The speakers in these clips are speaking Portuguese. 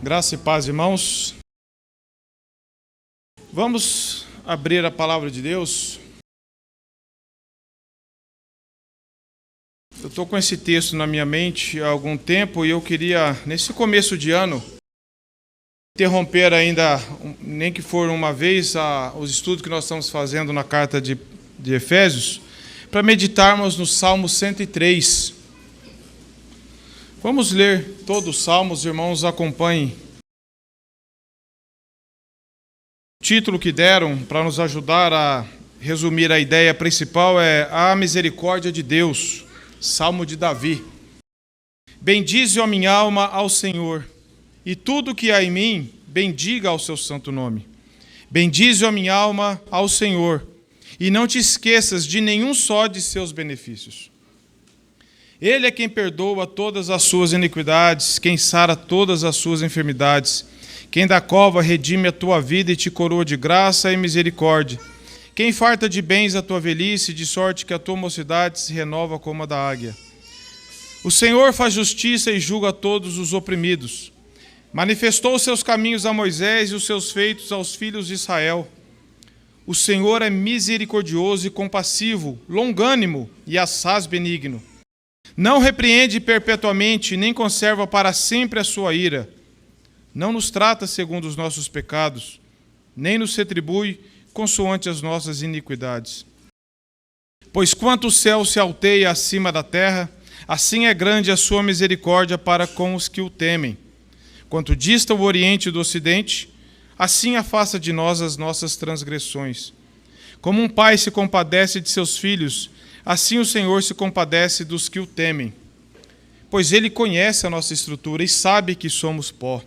Graça e paz, irmãos. Vamos abrir a palavra de Deus. Eu estou com esse texto na minha mente há algum tempo e eu queria, nesse começo de ano, interromper ainda, nem que for uma vez, os estudos que nós estamos fazendo na carta de Efésios, para meditarmos no Salmo 103. Vamos ler todos os salmos, irmãos, acompanhem. O título que deram para nos ajudar a resumir a ideia principal é A Misericórdia de Deus, Salmo de Davi. Bendize, ó minha alma, ao Senhor, e tudo que há em mim, bendiga ao seu santo nome. Bendize, ó minha alma, ao Senhor, e não te esqueças de nenhum só de seus benefícios. Ele é quem perdoa todas as suas iniquidades, quem sara todas as suas enfermidades, quem da cova redime a tua vida e te coroa de graça e misericórdia, quem farta de bens a tua velhice, de sorte que a tua mocidade se renova como a da águia. O Senhor faz justiça e julga todos os oprimidos. Manifestou os seus caminhos a Moisés e os seus feitos aos filhos de Israel. O Senhor é misericordioso e compassivo, longânimo e assaz benigno. Não repreende perpetuamente, nem conserva para sempre a sua ira. Não nos trata segundo os nossos pecados, nem nos retribui consoante as nossas iniquidades. Pois quanto o céu se alteia acima da terra, assim é grande a sua misericórdia para com os que o temem. Quanto dista o oriente do ocidente, assim afasta de nós as nossas transgressões. Como um pai se compadece de seus filhos, assim o Senhor se compadece dos que o temem. Pois ele conhece a nossa estrutura e sabe que somos pó.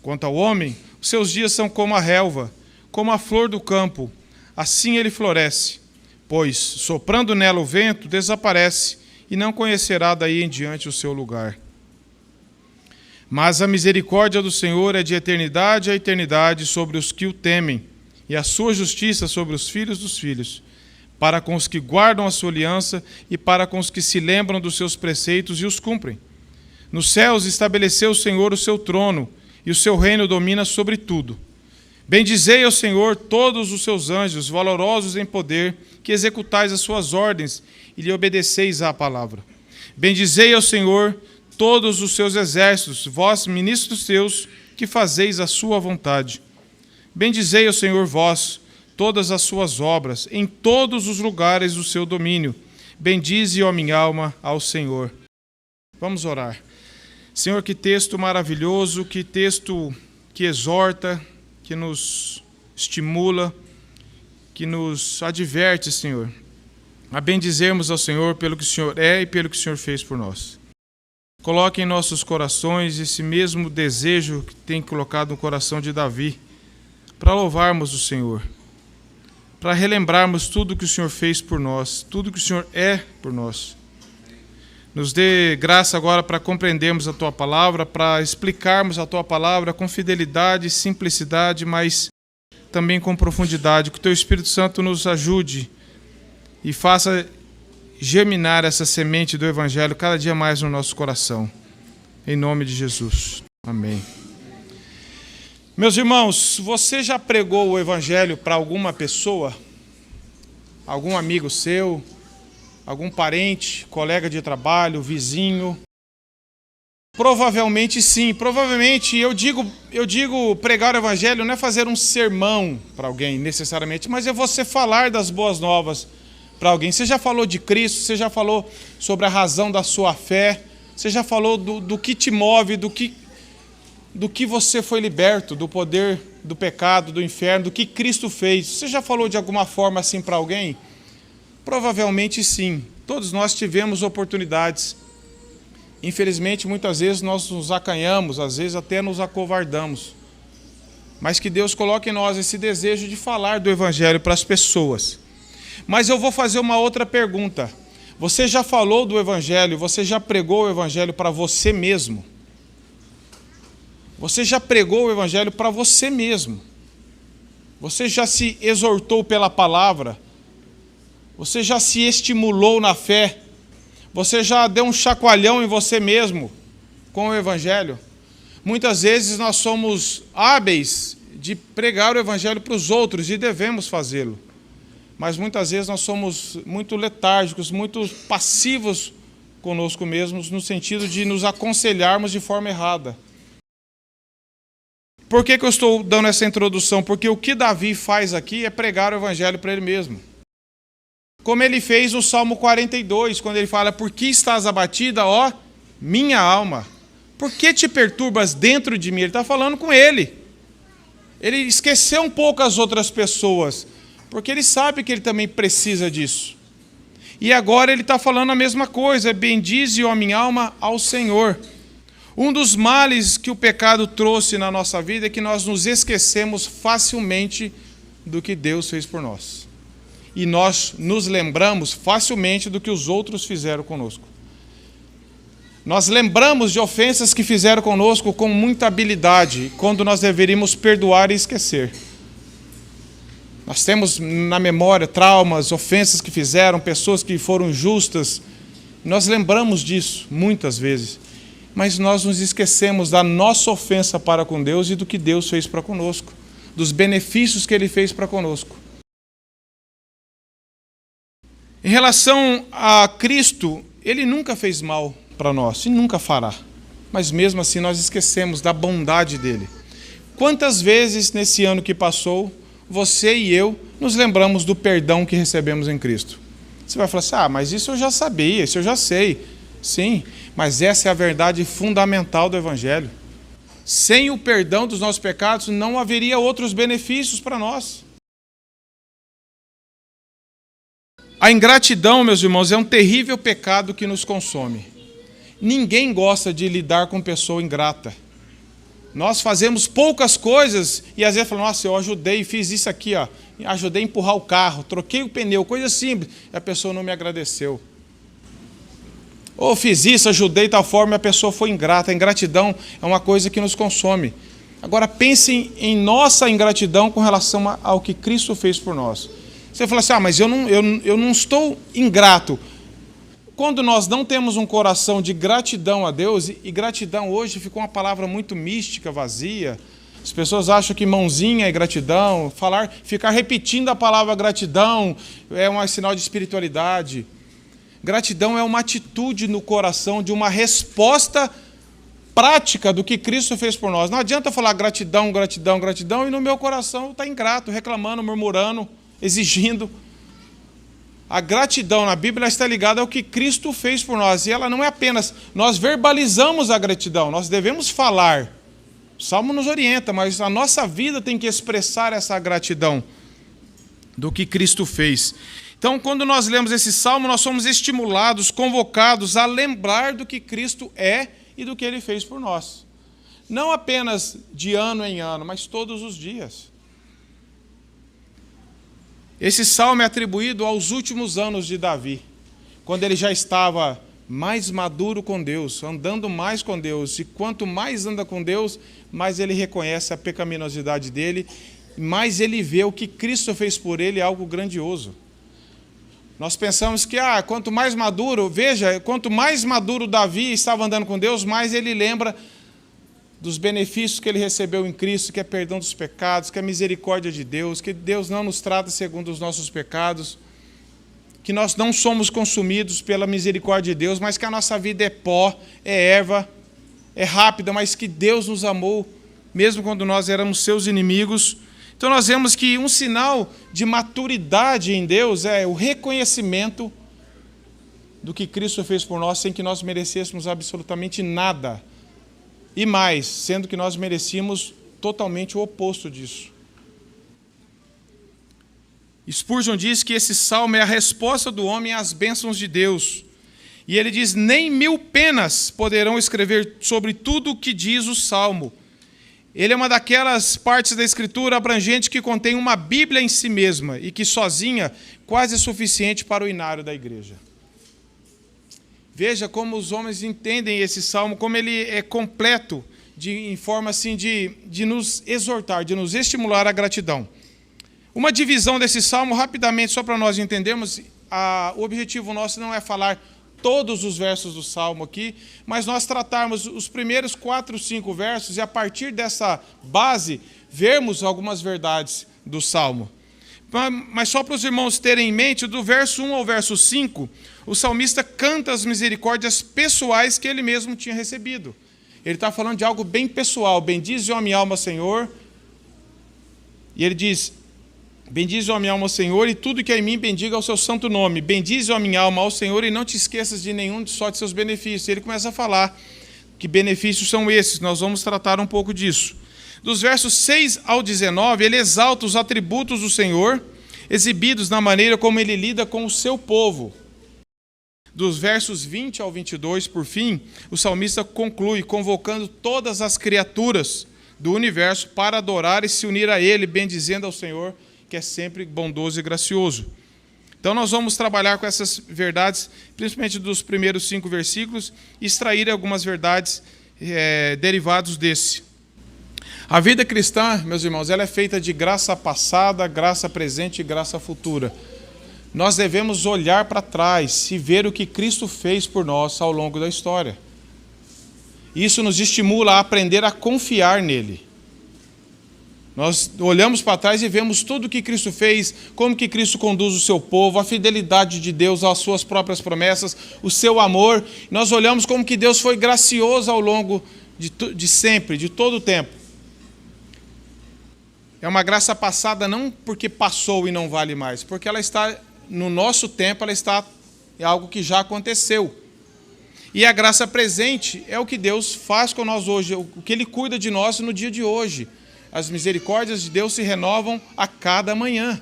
Quanto ao homem, os seus dias são como a relva, como a flor do campo, assim ele floresce. Pois, soprando nela o vento, desaparece, e não conhecerá daí em diante o seu lugar. Mas a misericórdia do Senhor é de eternidade a eternidade sobre os que o temem, e a sua justiça sobre os filhos dos filhos, para com os que guardam a sua aliança e para com os que se lembram dos seus preceitos e os cumprem. Nos céus estabeleceu o Senhor o seu trono, e o seu reino domina sobre tudo. Bendizei ao Senhor todos os seus anjos, valorosos em poder, que executais as suas ordens e lhe obedeceis à palavra. Bendizei ao Senhor todos os seus exércitos, vós, ministros seus, que fazeis a sua vontade. Bendizei ao Senhor vós, todas as suas obras, em todos os lugares do seu domínio. Bendize, ó minha alma, ao Senhor. Vamos orar. Senhor, que texto maravilhoso, que texto que exorta, que nos estimula, que nos adverte, Senhor, a bendizermos ao Senhor pelo que o Senhor é e pelo que o Senhor fez por nós. Coloque em nossos corações esse mesmo desejo que tem colocado no coração de Davi, para louvarmos o Senhor, para relembrarmos tudo que o Senhor fez por nós, tudo que o Senhor é por nós. Nos dê graça agora para compreendermos a Tua Palavra, para explicarmos a Tua Palavra com fidelidade e simplicidade, mas também com profundidade. Que o Teu Espírito Santo nos ajude e faça germinar essa semente do Evangelho cada dia mais no nosso coração. Em nome de Jesus. Amém. Meus irmãos, você já pregou o Evangelho para alguma pessoa? Algum amigo seu? Algum parente, colega de trabalho, vizinho? Provavelmente sim. Provavelmente, eu digo pregar o Evangelho não é fazer um sermão para alguém necessariamente, mas é você falar das boas novas para alguém. Você já falou de Cristo, você já falou sobre a razão da sua fé, você já falou do que te move, do que você foi liberto, do poder do pecado, do inferno, do que Cristo fez. Você já falou de alguma forma assim para alguém? Provavelmente sim. Todos nós tivemos oportunidades. Infelizmente, muitas vezes nós nos acanhamos, às vezes até nos acovardamos. Mas que Deus coloque em nós esse desejo de falar do Evangelho para as pessoas. Mas eu vou fazer uma outra pergunta. Você já falou do Evangelho, você já pregou o Evangelho para você mesmo? Você já pregou o Evangelho para você mesmo? Você já se exortou pela palavra? Você já se estimulou na fé? Você já deu um chacoalhão em você mesmo com o Evangelho? Muitas vezes nós somos hábeis de pregar o evangelho para os outros e devemos fazê-lo. Mas muitas vezes nós somos muito letárgicos, muito passivos conosco mesmos, no sentido de nos aconselharmos de forma errada. Por que eu estou dando essa introdução? Porque o que Davi faz aqui é pregar o evangelho para ele mesmo. Como ele fez no Salmo 42, quando ele fala: por que estás abatida, ó minha alma? Por que te perturbas dentro de mim? Ele está falando com ele. Ele esqueceu um pouco as outras pessoas, porque ele sabe que ele também precisa disso. E agora ele está falando a mesma coisa: bendize, ó minha alma, ao Senhor. Um dos males que o pecado trouxe na nossa vida é que nós nos esquecemos facilmente do que Deus fez por nós. E nós nos lembramos facilmente do que os outros fizeram conosco. Nós lembramos de ofensas que fizeram conosco com muita habilidade, quando nós deveríamos perdoar e esquecer. Nós temos na memória traumas, ofensas que fizeram, pessoas que foram injustas. Nós lembramos disso muitas vezes. Mas nós nos esquecemos da nossa ofensa para com Deus e do que Deus fez para conosco, dos benefícios que Ele fez para conosco. Em relação a Cristo, Ele nunca fez mal para nós e nunca fará. Mas mesmo assim nós esquecemos da bondade dEle. Quantas vezes nesse ano que passou, você e eu nos lembramos do perdão que recebemos em Cristo? Você vai falar assim: mas isso eu já sabia, isso eu já sei. Sim, mas essa é a verdade fundamental do Evangelho. Sem o perdão dos nossos pecados, não haveria outros benefícios para nós. A ingratidão, meus irmãos, é um terrível pecado que nos consome. Ninguém gosta de lidar com pessoa ingrata. Nós fazemos poucas coisas e às vezes falamos: nossa, eu ajudei, fiz isso aqui, ó, ajudei a empurrar o carro, troquei o pneu, coisa simples, e a pessoa não me agradeceu. Ou fiz isso, ajudei de tal forma e a pessoa foi ingrata. A ingratidão é uma coisa que nos consome. Agora pensem em nossa ingratidão com relação ao que Cristo fez por nós. Você fala assim: mas eu não estou ingrato. Quando nós não temos um coração de gratidão a Deus, e gratidão hoje ficou uma palavra muito mística, vazia. As pessoas acham que mãozinha é gratidão, ficar repetindo a palavra gratidão é um sinal de espiritualidade. Gratidão é uma atitude no coração de uma resposta prática do que Cristo fez por nós. Não adianta falar gratidão, gratidão, gratidão, e no meu coração está ingrato, reclamando, murmurando, exigindo. A gratidão na Bíblia está ligada ao que Cristo fez por nós. E ela não é apenas, nós verbalizamos a gratidão, nós devemos falar. O Salmo nos orienta, mas a nossa vida tem que expressar essa gratidão do que Cristo fez. Então, quando nós lemos esse Salmo, nós somos estimulados, convocados a lembrar do que Cristo é e do que Ele fez por nós. Não apenas de ano em ano, mas todos os dias. Esse salmo é atribuído aos últimos anos de Davi, quando ele já estava mais maduro com Deus, andando mais com Deus. E quanto mais anda com Deus, mais ele reconhece a pecaminosidade dele, mais ele vê o que Cristo fez por ele, algo grandioso. Nós pensamos que, quanto mais maduro, veja, quanto mais maduro Davi estava andando com Deus, mais ele lembra dos benefícios que ele recebeu em Cristo, que é perdão dos pecados, que é misericórdia de Deus, que Deus não nos trata segundo os nossos pecados, que nós não somos consumidos pela misericórdia de Deus, mas que a nossa vida é pó, é erva, é rápida, mas que Deus nos amou, mesmo quando nós éramos seus inimigos. Então nós vemos que um sinal de maturidade em Deus é o reconhecimento do que Cristo fez por nós, sem que nós merecêssemos absolutamente nada. E mais, sendo que nós merecíamos totalmente o oposto disso. Spurgeon diz que esse salmo é a resposta do homem às bênçãos de Deus. E ele diz: nem 1000 penas poderão escrever sobre tudo o que diz o salmo. Ele é uma daquelas partes da Escritura abrangente que contém uma Bíblia em si mesma e que sozinha quase é suficiente para o inário da igreja. Veja como os homens entendem esse salmo, como ele é completo, em forma assim de nos exortar, de nos estimular à gratidão. Uma divisão desse salmo, rapidamente, só para nós entendermos, o objetivo nosso não é falar todos os versos do Salmo aqui, mas nós tratarmos os primeiros 4, 5 versos e a partir dessa base, vermos algumas verdades do Salmo. Mas só para os irmãos terem em mente, do verso 1 ao verso 5, o salmista canta as misericórdias pessoais que ele mesmo tinha recebido. Ele está falando de algo bem pessoal. Bendize, ó minha alma, Senhor. E ele diz, bendize, ó minha alma, Senhor, e tudo que é em mim bendiga ao seu santo nome. Bendize, ó minha alma, ao Senhor, e não te esqueças de nenhum só de seus benefícios. E ele começa a falar que benefícios são esses. Nós vamos tratar um pouco disso. Dos versos 6 ao 19, ele exalta os atributos do Senhor, exibidos na maneira como ele lida com o seu povo. Dos versos 20 ao 22, por fim, o salmista conclui convocando todas as criaturas do universo para adorar e se unir a ele, bendizendo ao Senhor, que é sempre bondoso e gracioso. Então nós vamos trabalhar com essas verdades, principalmente dos primeiros 5 versículos, e extrair algumas verdades derivados desse. A vida cristã, meus irmãos, ela é feita de graça passada, graça presente e graça futura. Nós devemos olhar para trás e ver o que Cristo fez por nós ao longo da história. Isso nos estimula a aprender a confiar nele. Nós olhamos para trás e vemos tudo o que Cristo fez, como que Cristo conduz o seu povo, a fidelidade de Deus às suas próprias promessas, o seu amor. Nós olhamos como que Deus foi gracioso ao longo de sempre, de todo o tempo. É uma graça passada não porque passou e não vale mais, porque ela está, no nosso tempo, é algo que já aconteceu. E a graça presente é o que Deus faz com nós hoje, o que Ele cuida de nós no dia de hoje. As misericórdias de Deus se renovam a cada manhã.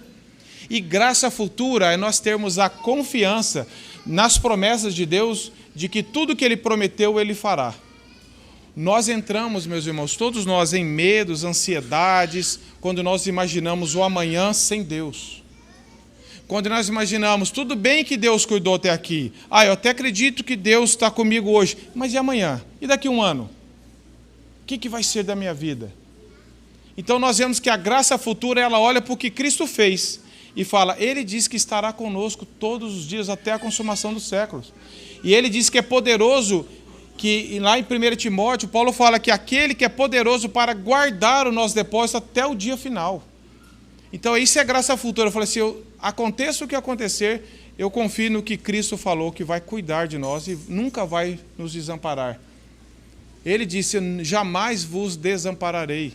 E graça futura é nós termos a confiança nas promessas de Deus de que tudo que Ele prometeu, Ele fará. Nós entramos, meus irmãos, todos nós, em medos, ansiedades, quando nós imaginamos o amanhã sem Deus. Quando nós imaginamos, tudo bem que Deus cuidou até aqui. Eu até acredito que Deus está comigo hoje. Mas e amanhã? E daqui a um ano? O que vai ser da minha vida? Então nós vemos que a graça futura, ela olha para o que Cristo fez e fala, Ele diz que estará conosco todos os dias até a consumação dos séculos. E Ele diz que é poderoso, que lá em 1 Timóteo, Paulo fala que aquele que é poderoso para guardar o nosso depósito até o dia final. Então isso é graça futura. Eu falei assim, aconteça o que acontecer, eu confio no que Cristo falou, que vai cuidar de nós e nunca vai nos desamparar. Ele disse, jamais vos desampararei.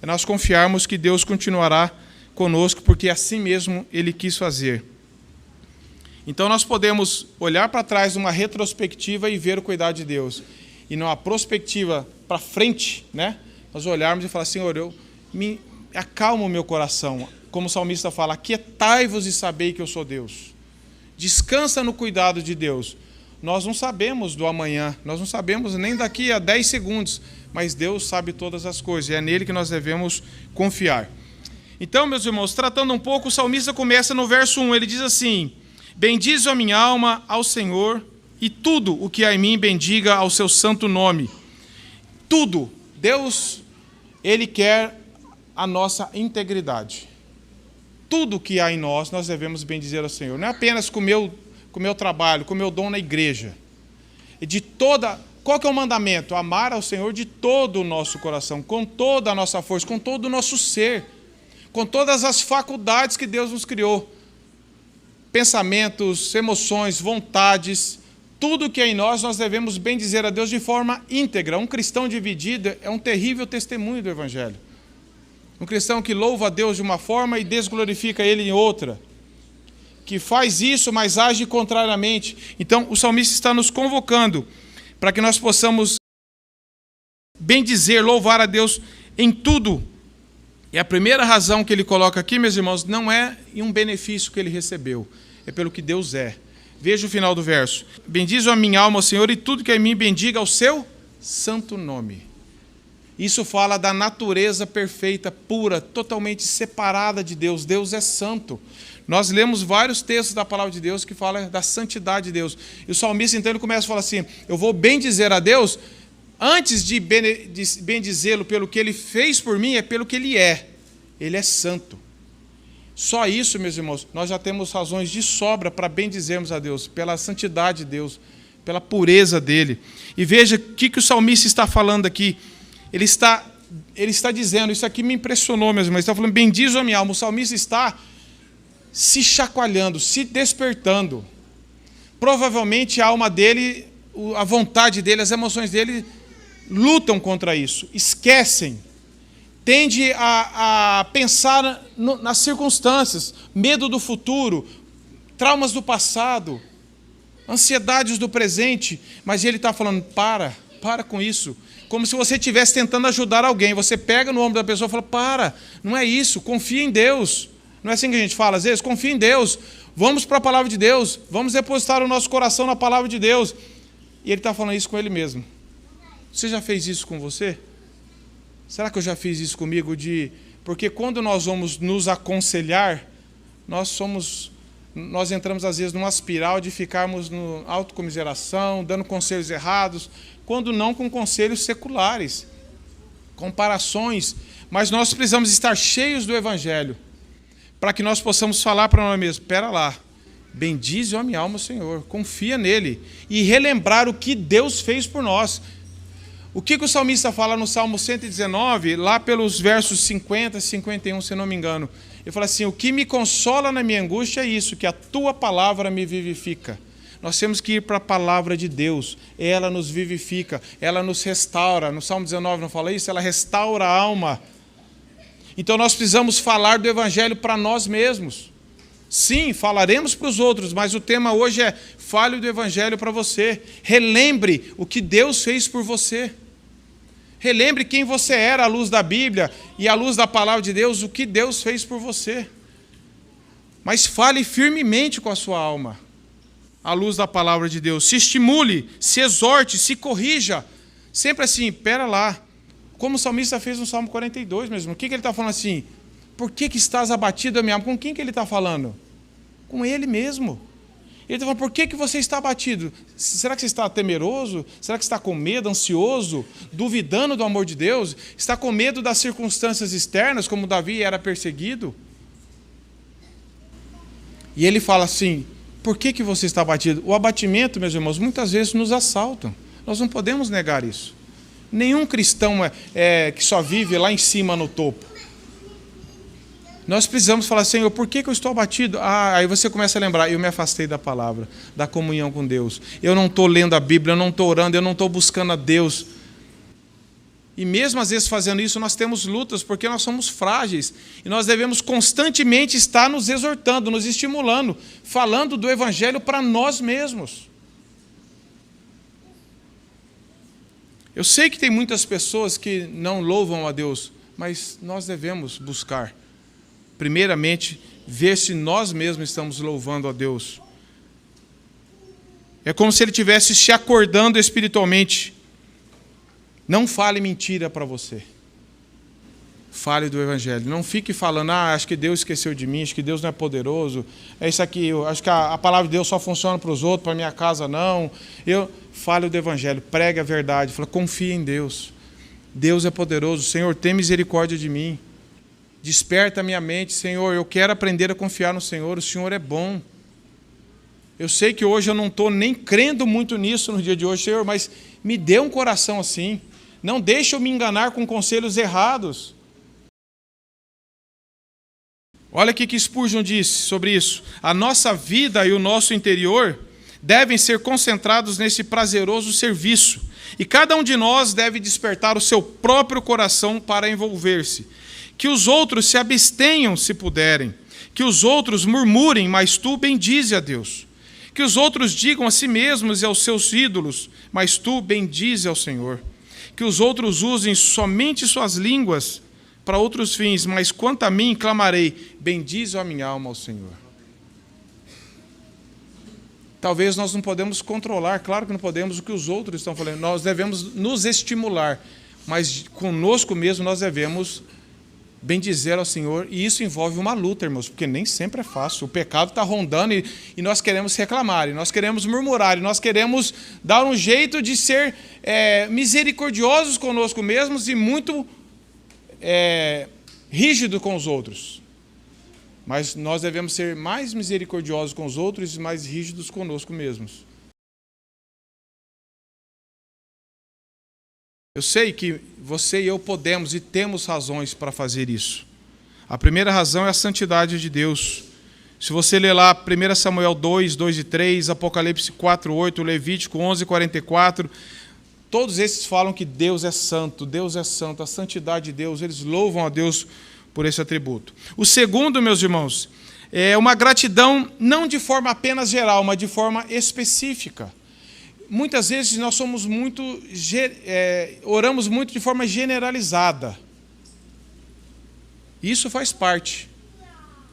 É nós confiarmos que Deus continuará conosco, porque assim mesmo Ele quis fazer. Então nós podemos olhar para trás numa retrospectiva e ver o cuidado de Deus. E numa prospectiva para frente, né? Nós olharmos e falar, Senhor, acalma o meu coração. Como o salmista fala, aquietai-vos e sabei que eu sou Deus. Descansa no cuidado de Deus. Nós não sabemos do amanhã, nós não sabemos nem daqui a 10 segundos, mas Deus sabe todas as coisas, e é nele que nós devemos confiar. Então, meus irmãos, tratando um pouco, o salmista começa no verso 1, ele diz assim, bendize a minha alma ao Senhor, e tudo o que há em mim bendiga ao seu santo nome. Tudo. Deus, Ele quer a nossa integridade. Tudo que há em nós devemos bendizer ao Senhor. Não é apenas com o meu trabalho, com o meu dom na igreja. Qual que é o mandamento? Amar ao Senhor de todo o nosso coração, com toda a nossa força, com todo o nosso ser, com todas as faculdades que Deus nos criou. Pensamentos, emoções, vontades, tudo que é em nós devemos bendizer a Deus de forma íntegra. Um cristão dividido é um terrível testemunho do Evangelho. Um cristão que louva a Deus de uma forma e desglorifica Ele em outra. Que faz isso, mas age contrariamente. Então, o salmista está nos convocando para que nós possamos bendizer, louvar a Deus em tudo. E a primeira razão que ele coloca aqui, meus irmãos, não é em um benefício que ele recebeu, é pelo que Deus é. Veja o final do verso. Bendize a minha alma, Senhor, e tudo que é em mim bendiga ao seu santo nome. Isso fala da natureza perfeita, pura, totalmente separada de Deus. Deus é santo. Nós lemos vários textos da palavra de Deus que falam da santidade de Deus. E o salmista, então, ele começa a falar assim, eu vou bendizer a Deus, antes de bendizê-lo pelo que Ele fez por mim, é pelo que Ele é. Ele é santo. Só isso, meus irmãos, nós já temos razões de sobra para bendizermos a Deus, pela santidade de Deus, pela pureza dele. E veja o que o salmista está falando aqui. Ele está dizendo, isso aqui me impressionou, meus irmãos, ele está falando, bendize a minha alma. O salmista está se chacoalhando, se despertando. Provavelmente a alma dele, a vontade dele, as emoções dele lutam contra isso, esquecem. Tende a pensar nas circunstâncias, medo do futuro, traumas do passado, ansiedades do presente, mas ele está falando, para com isso. Como se você estivesse tentando ajudar alguém. Você pega no ombro da pessoa e fala, não é isso, confia em Deus. Não é assim que a gente fala às vezes? Confia em Deus, vamos para a palavra de Deus, vamos depositar o nosso coração na palavra de Deus. E ele está falando isso com ele mesmo. Você já fez isso com você? Será que eu já fiz isso comigo? Porque quando nós vamos nos aconselhar, nós entramos às vezes numa espiral de ficarmos no autocomiseração, dando conselhos errados, quando não com conselhos seculares, comparações. Mas nós precisamos estar cheios do Evangelho, para que nós possamos falar para nós mesmos, espera lá, bendize a minha alma, Senhor, confia nele, e relembrar o que Deus fez por nós. O que o salmista fala no Salmo 119, lá pelos versos 50 e 51, se não me engano? Ele fala assim, o que me consola na minha angústia é isso, que a tua palavra me vivifica. Nós temos que ir para a palavra de Deus, ela nos vivifica, ela nos restaura. No Salmo 19 não fala isso? Ela restaura a alma. Então nós precisamos falar do Evangelho para nós mesmos. Sim, falaremos para os outros, mas o tema hoje é fale do Evangelho para você. Relembre o que Deus fez por você. Relembre quem você era à luz da Bíblia e à luz da palavra de Deus, o que Deus fez por você. Mas fale firmemente com a sua alma, à luz da palavra de Deus. Se estimule, se exorte, se corrija. Sempre assim, espera lá. Como o salmista fez no Salmo 42 mesmo. O que ele está falando assim? Por que estás abatido, a minha alma? Com quem que ele está falando? Com ele mesmo. Ele está falando, por que você está abatido? Será que você está temeroso? Será que você está com medo, ansioso, duvidando do amor de Deus? Está com medo das circunstâncias externas, como Davi era perseguido? E ele fala assim, por que você está abatido? O abatimento, meus irmãos, muitas vezes nos assaltam. Nós não podemos negar isso. Nenhum cristão que só vive lá em cima no topo. Nós precisamos falar, Senhor, por que eu estou abatido? Aí você começa a lembrar, eu me afastei da palavra, da comunhão com Deus. Eu não estou lendo a Bíblia, eu não estou orando, eu não estou buscando a Deus. E mesmo às vezes fazendo isso, nós temos lutas, porque nós somos frágeis. E nós devemos constantemente estar nos exortando, nos estimulando, falando do Evangelho para nós mesmos. Eu sei que tem muitas pessoas que não louvam a Deus, mas nós devemos buscar, primeiramente, ver se nós mesmos estamos louvando a Deus. É como se ele estivesse se acordando espiritualmente. Não fale mentira para você. Fale do Evangelho. Não fique falando, acho que Deus esqueceu de mim, acho que Deus não é poderoso, é isso aqui, acho que a palavra de Deus só funciona para os outros, para a minha casa não. Fale do Evangelho, pregue a verdade, fala, confie em Deus. Deus é poderoso, Senhor, tem misericórdia de mim. Desperta a minha mente, Senhor, eu quero aprender a confiar no Senhor, o Senhor é bom. Eu sei que hoje eu não estou nem crendo muito nisso no dia de hoje, Senhor, mas me dê um coração assim. Não deixe eu me enganar com conselhos errados. Olha o que Spurgeon disse sobre isso. A nossa vida e o nosso interior devem ser concentrados nesse prazeroso serviço. E cada um de nós deve despertar o seu próprio coração para envolver-se. Que os outros se abstenham se puderem. Que os outros murmurem, mas tu bendize a Deus. Que os outros digam a si mesmos e aos seus ídolos, mas tu bendize ao Senhor. Que os outros usem somente suas línguas para outros fins, mas quanto a mim, clamarei, bendize a minha alma ao Senhor. Talvez nós não podemos controlar, claro que não podemos, o que os outros estão falando. Nós devemos nos estimular, mas conosco mesmo nós devemos bendizer ao Senhor, e isso envolve uma luta, irmãos, porque nem sempre é fácil. O pecado está rondando e nós queremos reclamar, e nós queremos murmurar, e nós queremos dar um jeito de ser misericordiosos conosco mesmos e muito rígido com os outros. Mas nós devemos ser mais misericordiosos com os outros e mais rígidos conosco mesmos. Eu sei que você e eu podemos e temos razões para fazer isso. A primeira razão é a santidade de Deus. Se você ler lá 1 Samuel 2, 2 e 3, Apocalipse 4, 8, Levítico 11, 44, todos esses falam que Deus é santo, a santidade de Deus, eles louvam a Deus por esse atributo. O segundo, meus irmãos, é uma gratidão não de forma apenas geral, mas de forma específica. Muitas vezes nós somos oramos muito de forma generalizada. Isso faz parte.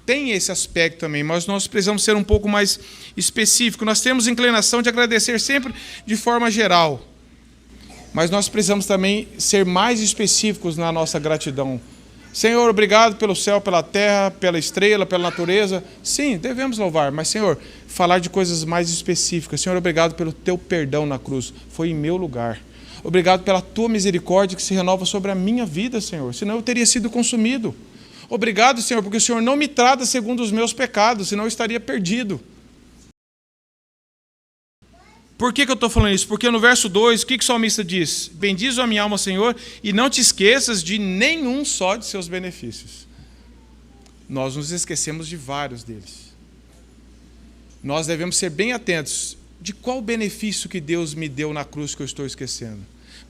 Tem esse aspecto também, mas nós precisamos ser um pouco mais específicos. Nós temos inclinação de agradecer sempre de forma geral. Mas nós precisamos também ser mais específicos na nossa gratidão. Senhor, obrigado pelo céu, pela terra, pela estrela, pela natureza. Sim, devemos louvar, mas, Senhor, falar de coisas mais específicas. Senhor, obrigado pelo teu perdão na cruz. Foi em meu lugar. Obrigado pela tua misericórdia que se renova sobre a minha vida, Senhor. Senão eu teria sido consumido. Obrigado, Senhor, porque o Senhor não me trata segundo os meus pecados, senão eu estaria perdido. Por que eu estou falando isso? Porque no verso 2, o que o salmista diz? Bendize a minha alma, Senhor, e não te esqueças de nenhum só de seus benefícios. Nós nos esquecemos de vários deles. Nós devemos ser bem atentos de qual benefício que Deus me deu na cruz que eu estou esquecendo.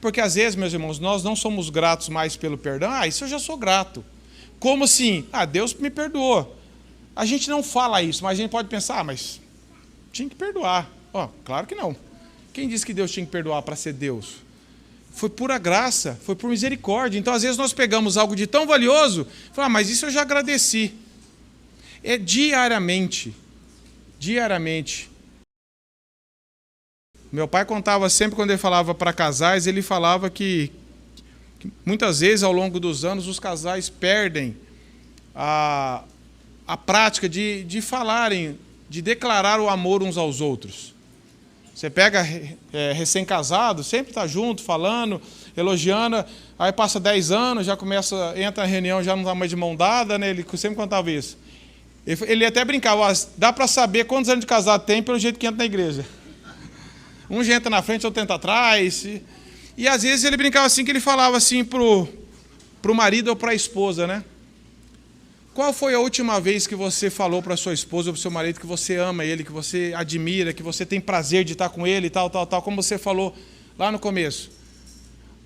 Porque às vezes, meus irmãos, nós não somos gratos mais pelo perdão. Isso eu já sou grato. Como assim? Deus me perdoou. A gente não fala isso, mas a gente pode pensar, mas tinha que perdoar. Claro que não. Quem disse que Deus tinha que perdoar para ser Deus? Foi pura graça, foi por misericórdia. Então, às vezes, nós pegamos algo de tão valioso e falamos, mas isso eu já agradeci. É diariamente. Diariamente. Meu pai contava sempre, quando ele falava para casais, ele falava que muitas vezes, ao longo dos anos, os casais perdem a prática de falarem, de declarar o amor uns aos outros. Você pega recém-casado, sempre está junto, falando, elogiando, aí passa 10 anos, já começa, entra na reunião, já não está mais de mão dada, né? Ele sempre contava isso. Ele até brincava, dá para saber quantos anos de casado tem pelo jeito que entra na igreja. Um já entra na frente, outro entra atrás. E às vezes ele brincava assim, que ele falava assim pro marido ou para a esposa, né? Qual foi a última vez que você falou para sua esposa ou para o seu marido que você ama ele, que você admira, que você tem prazer de estar com ele e tal, como você falou lá no começo?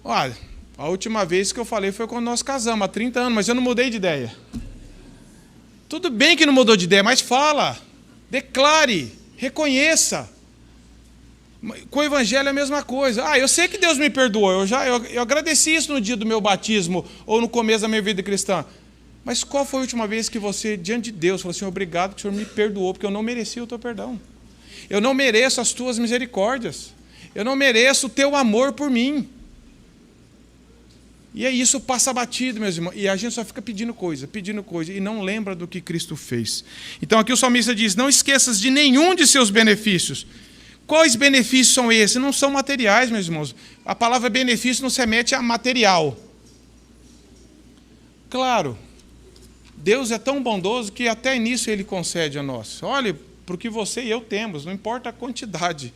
Olha, a última vez que eu falei foi quando nós casamos, há 30 anos, mas eu não mudei de ideia. Tudo bem que não mudou de ideia, mas fala, declare, reconheça. Com o evangelho é a mesma coisa. Eu sei que Deus me perdoou, eu agradeci isso no dia do meu batismo ou no começo da minha vida cristã. Mas qual foi a última vez que você, diante de Deus, falou assim, obrigado que o Senhor me perdoou, porque eu não merecia o teu perdão. Eu não mereço as tuas misericórdias. Eu não mereço o teu amor por mim. E é isso, passa batido, meus irmãos. E a gente só fica pedindo coisa, e não lembra do que Cristo fez. Então aqui o salmista diz, não esqueças de nenhum de seus benefícios. Quais benefícios são esses? Não são materiais, meus irmãos. A palavra benefício não se remete a material. Claro, Deus é tão bondoso que até nisso Ele concede a nós. Olhe para o que você e eu temos, não importa a quantidade.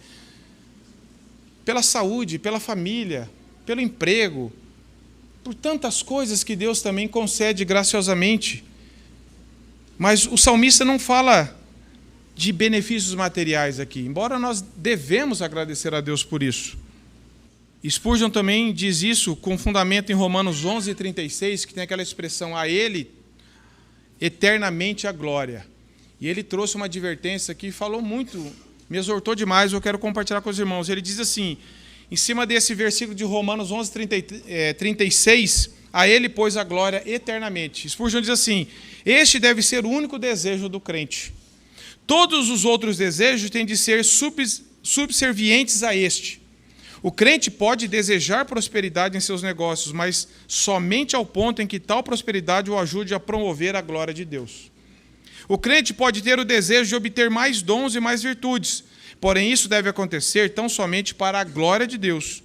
Pela saúde, pela família, pelo emprego, por tantas coisas que Deus também concede graciosamente. Mas o salmista não fala de benefícios materiais aqui, embora nós devemos agradecer a Deus por isso. Spurgeon também diz isso com fundamento em Romanos 11, 36, que tem aquela expressão, a Ele eternamente a glória. E ele trouxe uma advertência que falou muito, me exortou demais, eu quero compartilhar com os irmãos. Ele diz assim, em cima desse versículo de Romanos 11, 36, a Ele, pois, a glória eternamente. Spurgeon diz assim, este deve ser o único desejo do crente. Todos os outros desejos têm de ser subservientes a este. O crente pode desejar prosperidade em seus negócios, mas somente ao ponto em que tal prosperidade o ajude a promover a glória de Deus. O crente pode ter o desejo de obter mais dons e mais virtudes, porém isso deve acontecer tão somente para a glória de Deus.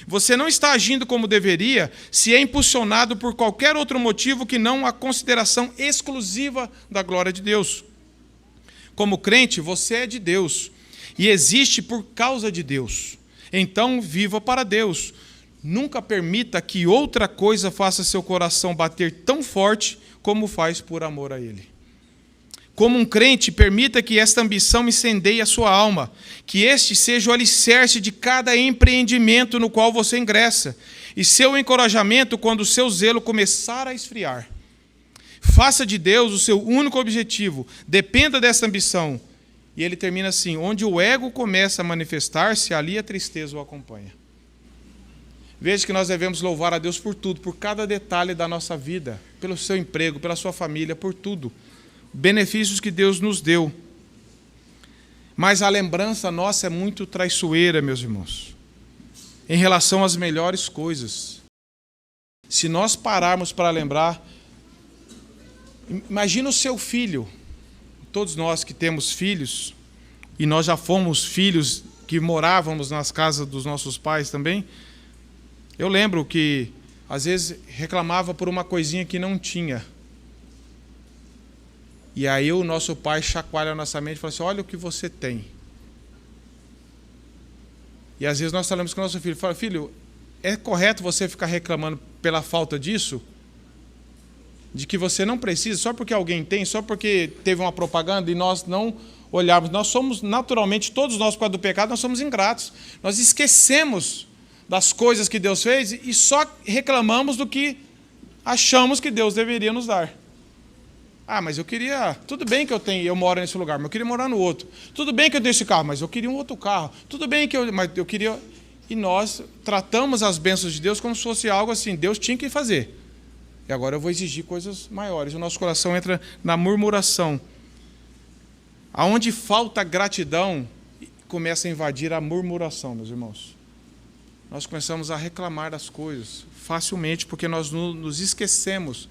Você não está agindo como deveria se é impulsionado por qualquer outro motivo que não a consideração exclusiva da glória de Deus. Como crente, você é de Deus e existe por causa de Deus. Então, viva para Deus. Nunca permita que outra coisa faça seu coração bater tão forte como faz por amor a Ele. Como um crente, permita que esta ambição incendeie a sua alma, que este seja o alicerce de cada empreendimento no qual você ingressa, e seu encorajamento quando o seu zelo começar a esfriar. Faça de Deus o seu único objetivo, dependa dessa ambição. E ele termina assim: onde o ego começa a manifestar-se, ali a tristeza o acompanha. Veja que nós devemos louvar a Deus por tudo, por cada detalhe da nossa vida, pelo seu emprego, pela sua família, por tudo. Benefícios que Deus nos deu. Mas a lembrança nossa é muito traiçoeira, meus irmãos, em relação às melhores coisas. Se nós pararmos para lembrar, imagina o seu filho, todos nós que temos filhos, e nós já fomos filhos que morávamos nas casas dos nossos pais também. Eu lembro que às vezes reclamava por uma coisinha que não tinha. E aí o nosso pai chacoalha a nossa mente e fala assim: olha o que você tem. E às vezes nós falamos com o nosso filho, fala: filho, é correto você ficar reclamando pela falta disso? De que você não precisa, só porque alguém tem, só porque teve uma propaganda e nós não olharmos. Nós somos naturalmente, todos nós por causa do pecado, nós somos ingratos. Nós esquecemos das coisas que Deus fez e só reclamamos do que achamos que Deus deveria nos dar. Ah, mas eu queria... Tudo bem que eu moro nesse lugar, mas eu queria morar no outro. Tudo bem que eu tenho esse carro, mas eu queria um outro carro. Tudo bem que mas eu queria... E nós tratamos as bênçãos de Deus como se fosse algo assim, Deus tinha que fazer. E agora eu vou exigir coisas maiores. O nosso coração entra na murmuração. Aonde falta gratidão, começa a invadir a murmuração, meus irmãos. Nós começamos a reclamar das coisas facilmente, porque nós nos esquecemos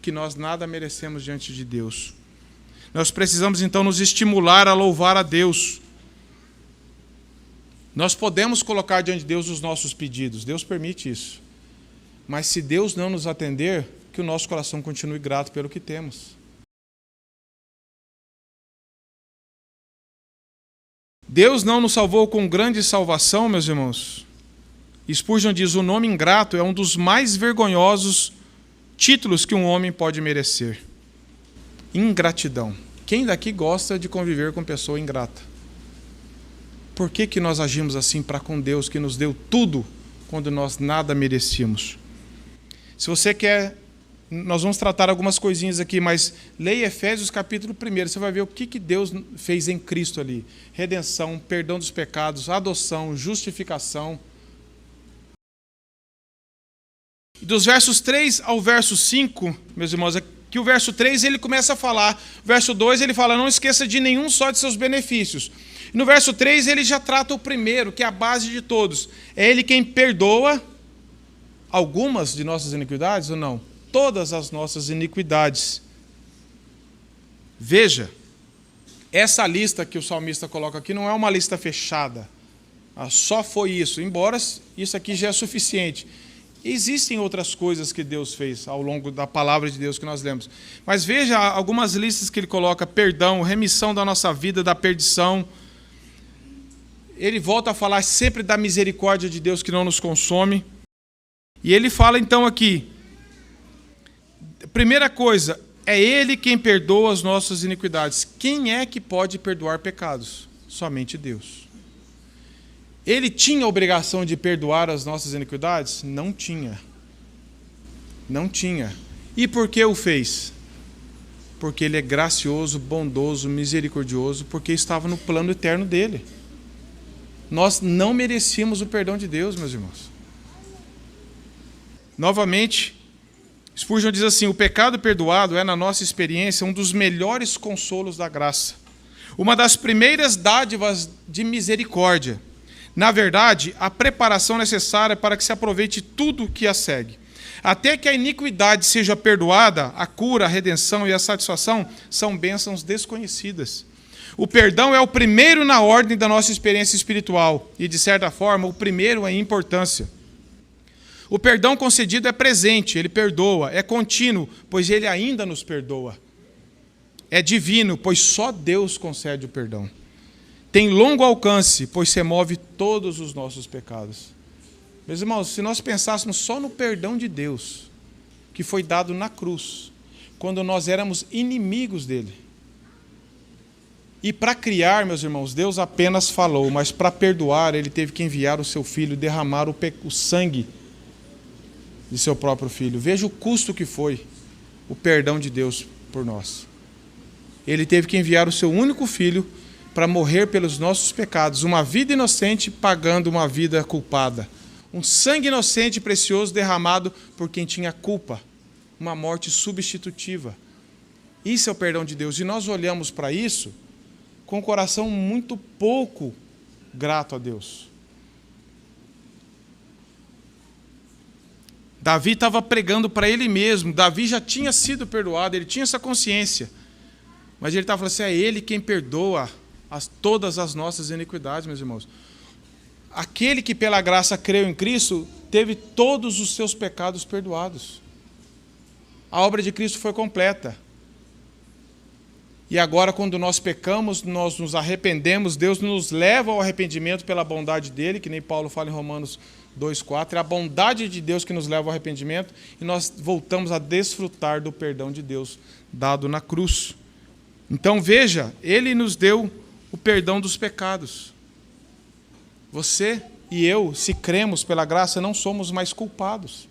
que nós nada merecemos diante de Deus. Nós precisamos, então, nos estimular a louvar a Deus. Nós podemos colocar diante de Deus os nossos pedidos, Deus permite isso. Mas se Deus não nos atender, que o nosso coração continue grato pelo que temos. Deus não nos salvou com grande salvação, meus irmãos. Spurgeon diz: o nome ingrato é um dos mais vergonhosos títulos que um homem pode merecer. Ingratidão. Quem daqui gosta de conviver com pessoa ingrata? Por que nós agimos assim para com Deus, que nos deu tudo, quando nós nada merecíamos? Se você quer, nós vamos tratar algumas coisinhas aqui, mas leia Efésios capítulo 1, você vai ver o que Deus fez em Cristo ali. Redenção, perdão dos pecados, adoção, justificação. Dos versos 3 ao verso 5, meus irmãos, que o verso 3 ele começa a falar, o verso 2 ele fala: não esqueça de nenhum só de seus benefícios. E no verso 3 ele já trata o primeiro, que é a base de todos. É ele quem perdoa algumas de nossas iniquidades ou não? Todas as nossas iniquidades. Veja, essa lista que o salmista coloca aqui não é uma lista fechada. Só foi isso, embora isso aqui já é suficiente. Existem outras coisas que Deus fez ao longo da palavra de Deus que nós lemos. Mas veja algumas listas que ele coloca: perdão, remissão da nossa vida, da perdição. Ele volta a falar sempre da misericórdia de Deus que não nos consome. E ele fala então aqui, primeira coisa, é Ele quem perdoa as nossas iniquidades. Quem é que pode perdoar pecados? Somente Deus. Ele tinha a obrigação de perdoar as nossas iniquidades? Não tinha. Não tinha. E por que o fez? Porque Ele é gracioso, bondoso, misericordioso, porque estava no plano eterno dEle. Nós não merecíamos o perdão de Deus, meus irmãos. Novamente, Spurgeon diz assim: o pecado perdoado é, na nossa experiência, um dos melhores consolos da graça. Uma das primeiras dádivas de misericórdia. Na verdade, a preparação necessária para que se aproveite tudo o que a segue. Até que a iniquidade seja perdoada, a cura, a redenção e a satisfação são bênçãos desconhecidas. O perdão é o primeiro na ordem da nossa experiência espiritual e, de certa forma, o primeiro em importância. O perdão concedido é presente, ele perdoa. É contínuo, pois ele ainda nos perdoa. É divino, pois só Deus concede o perdão. Tem longo alcance, pois remove todos os nossos pecados. Meus irmãos, se nós pensássemos só no perdão de Deus, que foi dado na cruz, quando nós éramos inimigos dele. E para criar, meus irmãos, Deus apenas falou, mas para perdoar, ele teve que enviar o seu filho, derramar o sangue de seu próprio filho. Veja o custo que foi o perdão de Deus por nós. Ele teve que enviar o seu único filho para morrer pelos nossos pecados, uma vida inocente pagando uma vida culpada. Um sangue inocente e precioso derramado por quem tinha culpa. Uma morte substitutiva. Isso é o perdão de Deus. E nós olhamos para isso com o coração muito pouco grato a Deus. Davi estava pregando para ele mesmo. Davi já tinha sido perdoado, ele tinha essa consciência. Mas ele estava falando assim, é ele quem perdoa todas as nossas iniquidades, meus irmãos. Aquele que pela graça creu em Cristo, teve todos os seus pecados perdoados. A obra de Cristo foi completa. E agora, quando nós pecamos, nós nos arrependemos, Deus nos leva ao arrependimento pela bondade dele, que nem Paulo fala em Romanos 2,4, é a bondade de Deus que nos leva ao arrependimento, e nós voltamos a desfrutar do perdão de Deus dado na cruz. Então veja, ele nos deu o perdão dos pecados. Você e eu, se cremos pela graça, não somos mais culpados.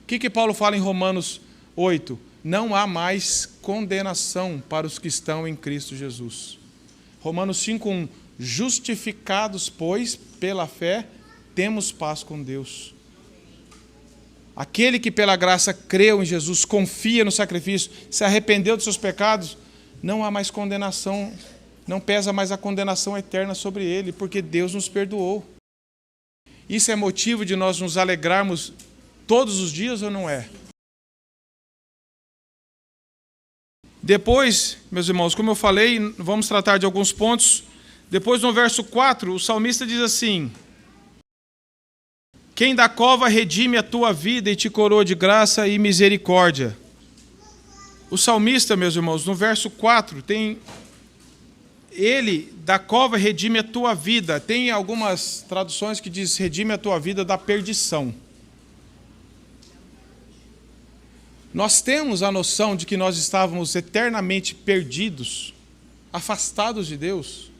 O que Paulo fala em Romanos 8? Não há mais condenação para os que estão em Cristo Jesus. Romanos 5:1. Justificados, pois, pela fé, temos paz com Deus. Aquele que pela graça creu em Jesus, confia no sacrifício, se arrependeu dos seus pecados, não há mais condenação, não pesa mais a condenação eterna sobre ele, porque Deus nos perdoou. Isso é motivo de nós nos alegrarmos todos os dias ou não é? Depois, meus irmãos, como eu falei, vamos tratar de alguns pontos. Depois, no verso 4, o salmista diz assim: quem da cova redime a tua vida e te coroa de graça e misericórdia. O salmista, meus irmãos, no verso 4, tem ele da cova redime a tua vida. Tem algumas traduções que diz redime a tua vida da perdição. Nós temos a noção de que nós estávamos eternamente perdidos, afastados de Deus.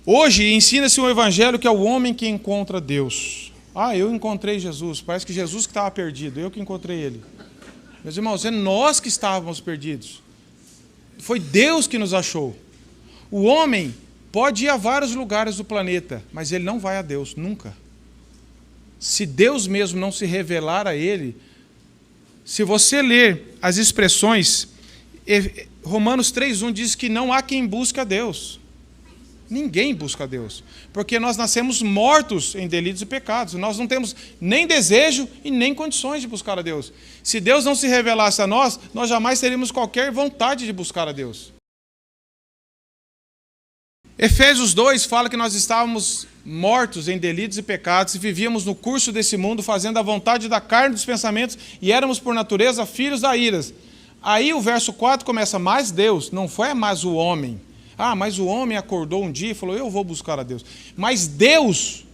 Hoje ensina-se um evangelho que é o homem que encontra Deus. Eu encontrei Jesus, parece que Jesus que estava perdido, eu que encontrei ele. Meus irmãos, é nós que estávamos perdidos. Foi Deus que nos achou. O homem pode ir a vários lugares do planeta, mas ele não vai a Deus, nunca. Se Deus mesmo não se revelar a ele, se você ler as expressões, Romanos 3:1 diz que não há quem busque a Deus. Ninguém busca a Deus, porque nós nascemos mortos em delitos e pecados. Nós não temos nem desejo e nem condições de buscar a Deus. Se Deus não se revelasse a nós, nós jamais teríamos qualquer vontade de buscar a Deus. Efésios 2 fala que nós estávamos mortos em delitos e pecados e vivíamos no curso desse mundo fazendo a vontade da carne e dos pensamentos e éramos por natureza filhos da ira. Aí o verso 4 começa, mas Deus, não foi mais o homem. Mas o homem acordou um dia e falou, eu vou buscar a Deus. Mas Deus,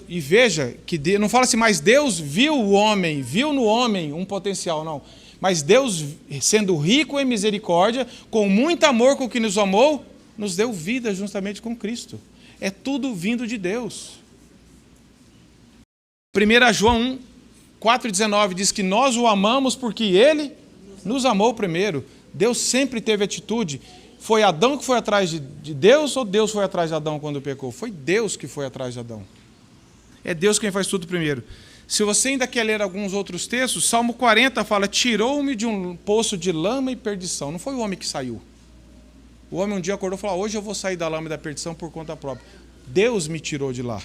e veja, que não fala assim, mas Deus viu o homem, viu no homem um potencial, não. Mas Deus, sendo rico em misericórdia, com muito amor com que nos amou, nos deu vida justamente com Cristo. É tudo vindo de Deus. 1 João 4,19 diz que nós o amamos porque ele nos amou primeiro. Deus sempre teve atitude. Foi Adão que foi atrás de Deus ou Deus foi atrás de Adão quando pecou? Foi Deus que foi atrás de Adão. É Deus quem faz tudo primeiro. Se você ainda quer ler alguns outros textos, Salmo 40 fala, tirou-me de um poço de lama e perdição. Não foi o homem que saiu. O homem um dia acordou e falou, hoje eu vou sair da lama e da perdição por conta própria. Deus me tirou de lá.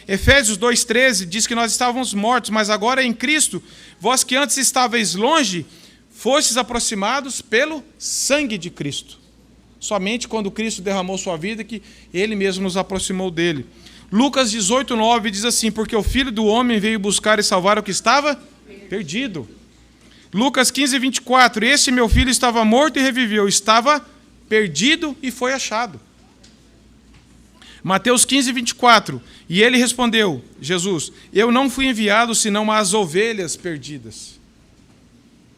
Efésios 2,13 diz que nós estávamos mortos, mas agora em Cristo, vós que antes estáveis longe, fostes aproximados pelo sangue de Cristo. Somente quando Cristo derramou sua vida que Ele mesmo nos aproximou dele. Lucas 18:9 diz assim: porque o Filho do Homem veio buscar e salvar o que estava perdido. Lucas 15:24: esse meu filho estava morto e reviveu, estava perdido e foi achado. Mateus 15:24: e ele respondeu, Jesus: eu não fui enviado senão às ovelhas perdidas.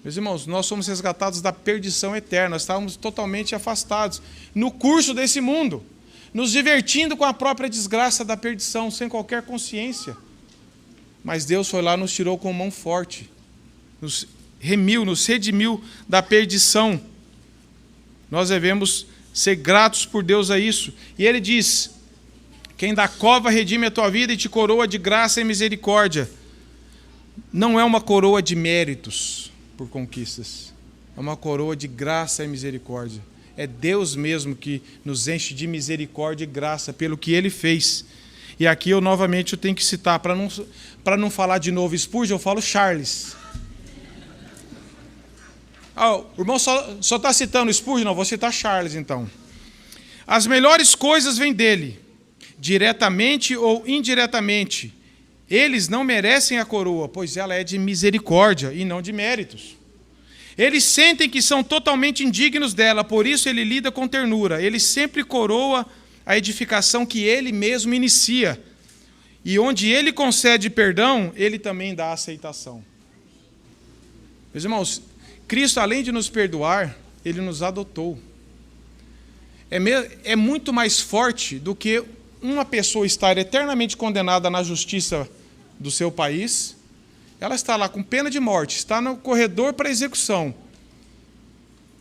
Meus irmãos, nós somos resgatados da perdição eterna, nós estávamos totalmente afastados no curso desse mundo, nos divertindo com a própria desgraça da perdição, sem qualquer consciência. Mas Deus foi lá e nos tirou com mão forte, nos remiu, nos redimiu da perdição. Nós devemos ser gratos por Deus a isso. E ele diz: quem da cova redime a tua vida e te coroa de graça e misericórdia. Não é uma coroa de méritos por conquistas, é uma coroa de graça e misericórdia. É Deus mesmo que nos enche de misericórdia e graça pelo que Ele fez. E aqui eu novamente tenho que citar, para não falar de novo Spurgeon, eu falo Charles. O irmão só está citando Spurgeon, não, vou citar Charles então. As melhores coisas vêm dele, diretamente ou indiretamente. Eles não merecem a coroa, pois ela é de misericórdia e não de méritos. Eles sentem que são totalmente indignos dela, por isso ele lida com ternura. Ele sempre coroa a edificação que ele mesmo inicia. E onde ele concede perdão, ele também dá aceitação. Meus irmãos, Cristo, além de nos perdoar, ele nos adotou. É muito mais forte do que uma pessoa estar eternamente condenada na justiça do seu país. Ela está lá com pena de morte, está no corredor para execução.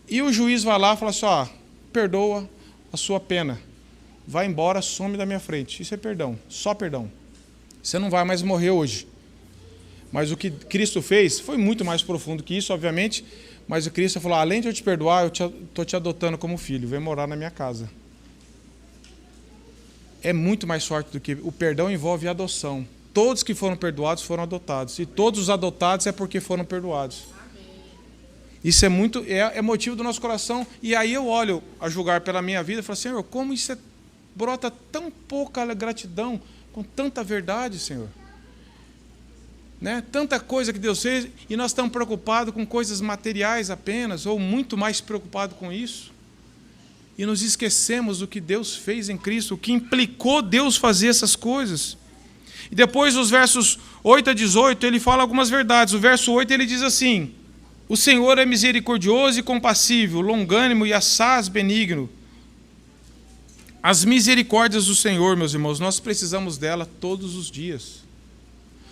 E o juiz vai lá e fala assim: perdoa a sua pena. Vai embora, some da minha frente. Isso é perdão, só perdão. Você não vai mais morrer hoje. Mas o que Cristo fez foi muito mais profundo que isso, obviamente. Mas o Cristo falou: além de eu te perdoar, eu estou te adotando como filho. Vem morar na minha casa. É muito mais forte do que... O perdão envolve a adoção. Todos que foram perdoados foram adotados. E todos os adotados é porque foram perdoados. Isso é motivo do nosso coração. E aí eu olho a julgar pela minha vida e falo: Senhor, como isso brota tão pouca gratidão, com tanta verdade, Senhor. Né? Tanta coisa que Deus fez, e nós estamos preocupados com coisas materiais apenas, ou muito mais preocupados com isso. E nos esquecemos do que Deus fez em Cristo, o que implicou Deus fazer essas coisas. E depois, os versos 8 a 18, ele fala algumas verdades. O verso 8, ele diz assim: o Senhor é misericordioso e compassivo, longânimo e assaz benigno. As misericórdias do Senhor, meus irmãos, nós precisamos dela todos os dias.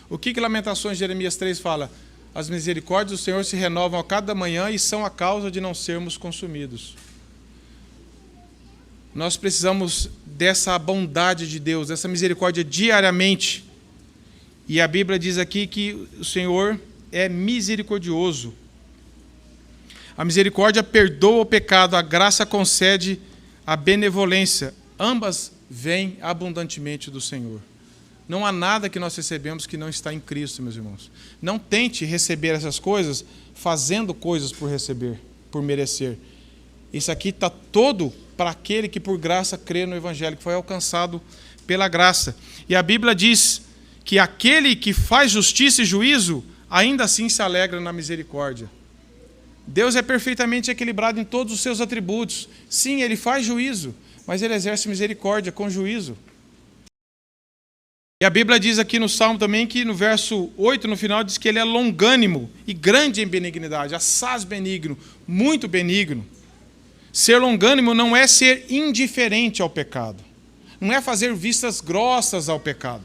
O que Lamentações de Jeremias 3 fala? As misericórdias do Senhor se renovam a cada manhã e são a causa de não sermos consumidos. Nós precisamos dessa bondade de Deus, dessa misericórdia diariamente. E a Bíblia diz aqui que o Senhor é misericordioso. A misericórdia perdoa o pecado, a graça concede a benevolência. Ambas vêm abundantemente do Senhor. Não há nada que nós recebemos que não está em Cristo, meus irmãos. Não tente receber essas coisas fazendo coisas por receber, por merecer. Isso aqui está todo para aquele que por graça crê no Evangelho, que foi alcançado pela graça. E a Bíblia diz que aquele que faz justiça e juízo, ainda assim se alegra na misericórdia. Deus é perfeitamente equilibrado em todos os seus atributos. Sim, Ele faz juízo, mas Ele exerce misericórdia com juízo. E a Bíblia diz aqui no Salmo também que no verso 8, no final, diz que Ele é longânimo e grande em benignidade, assaz benigno, muito benigno. Ser longânimo não é ser indiferente ao pecado. Não é fazer vistas grossas ao pecado.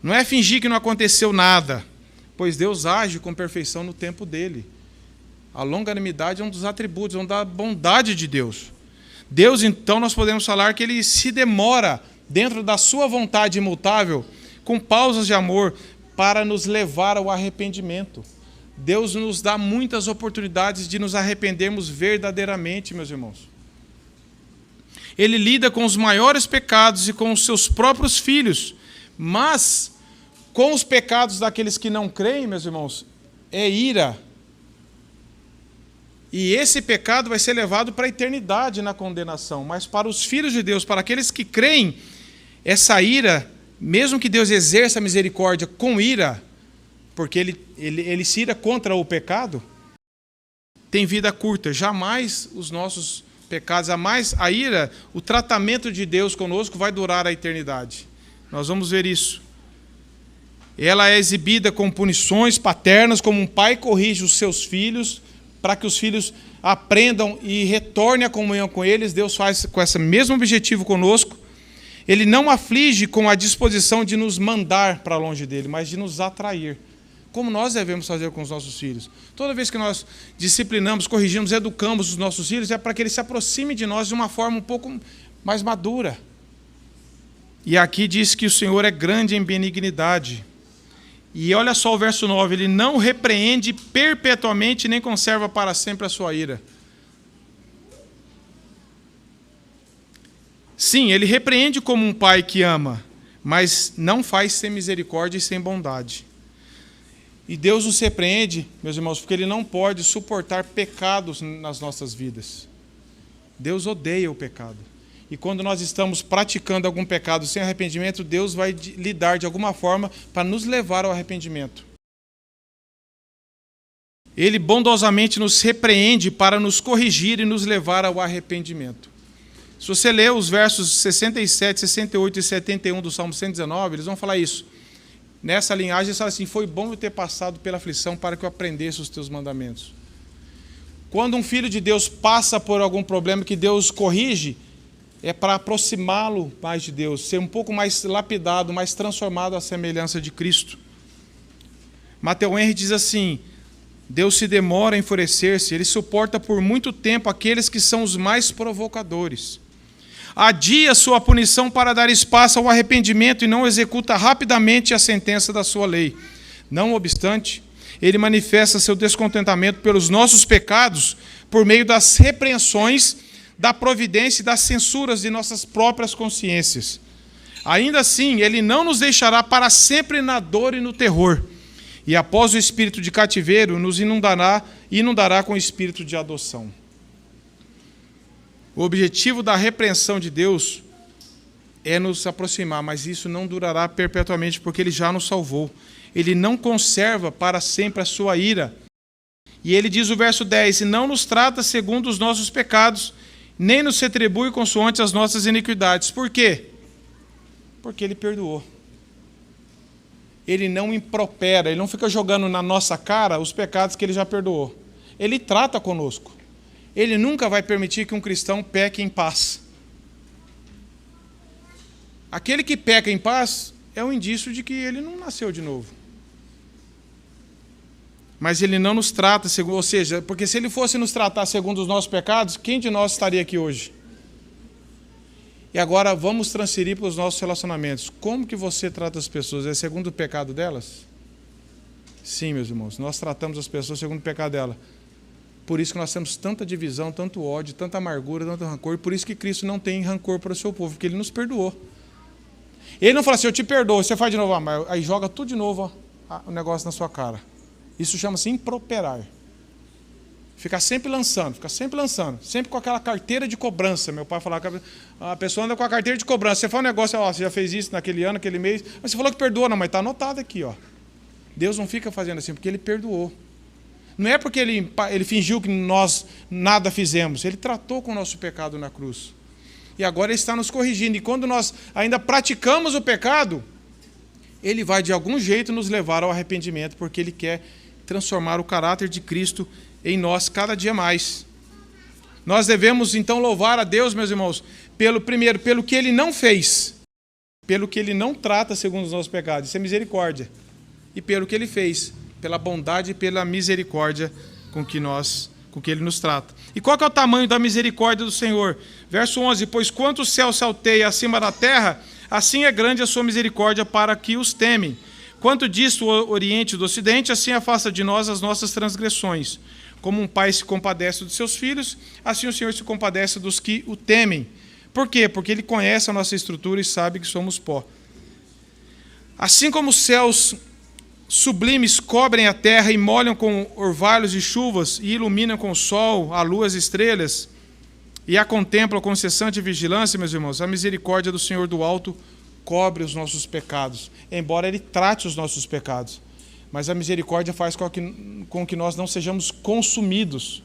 Não é fingir que não aconteceu nada, pois Deus age com perfeição no tempo dele. A longanimidade é um dos atributos, é um da bondade de Deus. Deus, então, nós podemos falar que Ele se demora dentro da sua vontade imutável, com pausas de amor, para nos levar ao arrependimento. Deus nos dá muitas oportunidades de nos arrependermos verdadeiramente, meus irmãos. Ele lida com os maiores pecados e com os seus próprios filhos, mas com os pecados daqueles que não creem, meus irmãos, é ira. E esse pecado vai ser levado para a eternidade na condenação, mas para os filhos de Deus, para aqueles que creem, essa ira, mesmo que Deus exerça a misericórdia com ira, porque ele se ira contra o pecado, tem vida curta. Jamais os nossos pecados, jamais a ira, o tratamento de Deus conosco vai durar a eternidade. Nós vamos ver isso. Ela é exibida com punições paternas, como um pai corrige os seus filhos, para que os filhos aprendam e retornem à comunhão com eles. Deus faz com esse mesmo objetivo conosco. Ele não aflige com a disposição de nos mandar para longe dele, mas de nos atrair, como nós devemos fazer com os nossos filhos. Toda vez que nós disciplinamos, corrigimos, educamos os nossos filhos, é para que eles se aproximem de nós de uma forma um pouco mais madura. E aqui diz que o Senhor é grande em benignidade. E olha só o verso 9, ele não repreende perpetuamente, nem conserva para sempre a sua ira. Sim, ele repreende como um pai que ama, mas não faz sem misericórdia e sem bondade. E Deus nos repreende, meus irmãos, porque Ele não pode suportar pecados nas nossas vidas. Deus odeia o pecado. E quando nós estamos praticando algum pecado sem arrependimento, Deus vai lidar de alguma forma para nos levar ao arrependimento. Ele bondosamente nos repreende para nos corrigir e nos levar ao arrependimento. Se você ler os versos 67, 68 e 71 do Salmo 119, eles vão falar isso. Nessa linhagem, eles falam assim: foi bom eu ter passado pela aflição para que eu aprendesse os teus mandamentos. Quando um filho de Deus passa por algum problema que Deus corrige, é para aproximá-lo mais de Deus, ser um pouco mais lapidado, mais transformado à semelhança de Cristo. Matthew Henry diz assim: Deus se demora a enfurecer-se, Ele suporta por muito tempo aqueles que são os mais provocadores. Adia sua punição para dar espaço ao arrependimento e não executa rapidamente a sentença da sua lei. Não obstante, Ele manifesta seu descontentamento pelos nossos pecados por meio das repreensões, da providência e das censuras de nossas próprias consciências. Ainda assim, Ele não nos deixará para sempre na dor e no terror. E após o espírito de cativeiro, nos inundará com o espírito de adoção. O objetivo da repreensão de Deus é nos aproximar, mas isso não durará perpetuamente, porque Ele já nos salvou. Ele não conserva para sempre a sua ira. E Ele diz o verso 10, e não nos trata segundo os nossos pecados, nem nos retribui consoante as nossas iniquidades. Por quê? Porque Ele perdoou. Ele não impropera, Ele não fica jogando na nossa cara os pecados que Ele já perdoou. Ele trata conosco. Ele nunca vai permitir que um cristão peque em paz. Aquele que peca em paz é um indício de que ele não nasceu de novo. Mas Ele não nos trata, ou seja, porque se Ele fosse nos tratar segundo os nossos pecados, quem de nós estaria aqui hoje? E agora vamos transferir para os nossos relacionamentos. Como que você trata as pessoas? É segundo o pecado delas? Sim, meus irmãos, nós tratamos as pessoas segundo o pecado delas. Por isso que nós temos tanta divisão, tanto ódio, tanta amargura, tanto rancor. E por isso que Cristo não tem rancor para o seu povo, porque Ele nos perdoou. Ele não fala assim: eu te perdoo, você faz de novo, aí joga tudo de novo o negócio na sua cara. Isso chama-se improperar. Ficar sempre lançando, sempre com aquela carteira de cobrança. Meu pai falava, a pessoa anda com a carteira de cobrança. Você fala um negócio, ó, você já fez isso naquele ano, naquele mês, mas você falou que perdoa, não, mas está anotado aqui, ó. Deus não fica fazendo assim, porque Ele perdoou. Não é porque ele fingiu que nós nada fizemos. Ele tratou com o nosso pecado na cruz. E agora Ele está nos corrigindo. E quando nós ainda praticamos o pecado, Ele vai de algum jeito nos levar ao arrependimento, porque Ele quer transformar o caráter de Cristo em nós cada dia mais. Nós devemos então louvar a Deus, meus irmãos, pelo que Ele não fez, pelo que Ele não trata segundo os nossos pecados, isso é misericórdia, e pelo que Ele fez, pela bondade e pela misericórdia com que Ele nos trata. E qual que é o tamanho da misericórdia do Senhor? Verso 11, pois quanto o céu salteia acima da terra, assim é grande a sua misericórdia para que os temem. Quanto disto o oriente do ocidente, assim afasta de nós as nossas transgressões. Como um pai se compadece dos seus filhos, assim o Senhor se compadece dos que o temem. Por quê? Porque Ele conhece a nossa estrutura e sabe que somos pó. Assim como os céus sublimes cobrem a terra e molham com orvalhos e chuvas, e iluminam com o sol, a lua, as estrelas, e a contemplam com incessante vigilância, meus irmãos, a misericórdia do Senhor do alto cobre os nossos pecados, embora Ele trate os nossos pecados. Mas a misericórdia faz com que nós não sejamos consumidos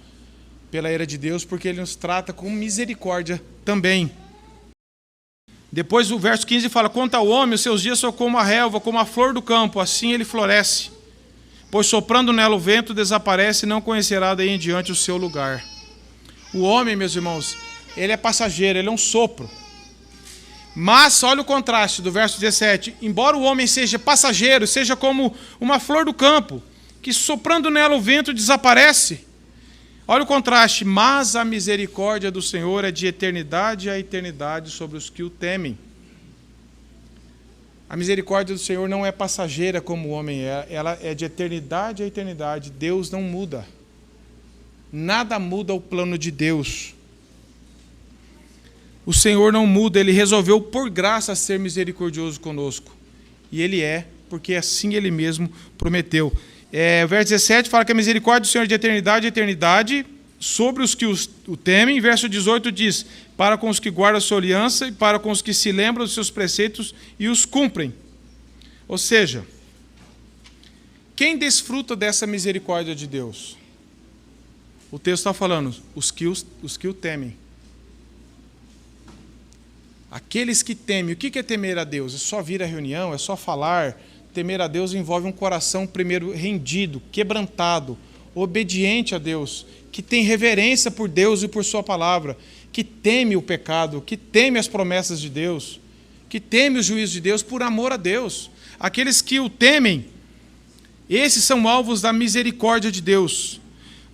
pela ira de Deus, porque Ele nos trata com misericórdia também. Depois o verso 15 fala: quanto ao homem, os seus dias são como a relva, como a flor do campo, assim ele floresce. Pois soprando nela o vento desaparece e não conhecerá daí em diante o seu lugar. O homem, meus irmãos, ele é passageiro, ele é um sopro. Mas, olha o contraste do verso 17. Embora o homem seja passageiro, seja como uma flor do campo, que soprando nela o vento desaparece. Olha o contraste. Mas a misericórdia do Senhor é de eternidade a eternidade sobre os que o temem. A misericórdia do Senhor não é passageira como o homem é. Ela é de eternidade a eternidade. Deus não muda. Nada muda o plano de Deus. O Senhor não muda, Ele resolveu por graça ser misericordioso conosco. E Ele é, porque assim Ele mesmo prometeu. O verso 17 fala que a misericórdia do Senhor é de eternidade a eternidade sobre os que o temem. Verso 18 diz: para com os que guardam a sua aliança e para com os que se lembram dos seus preceitos e os cumprem. Ou seja, quem desfruta dessa misericórdia de Deus? O texto está falando, os que o temem. Aqueles que temem. O que é temer a Deus? É só vir à reunião? É só falar? Temer a Deus envolve um coração primeiro rendido, quebrantado, obediente a Deus, que tem reverência por Deus e por sua palavra, que teme o pecado, que teme as promessas de Deus, que teme o juízo de Deus por amor a Deus. Aqueles que o temem, esses são alvos da misericórdia de Deus.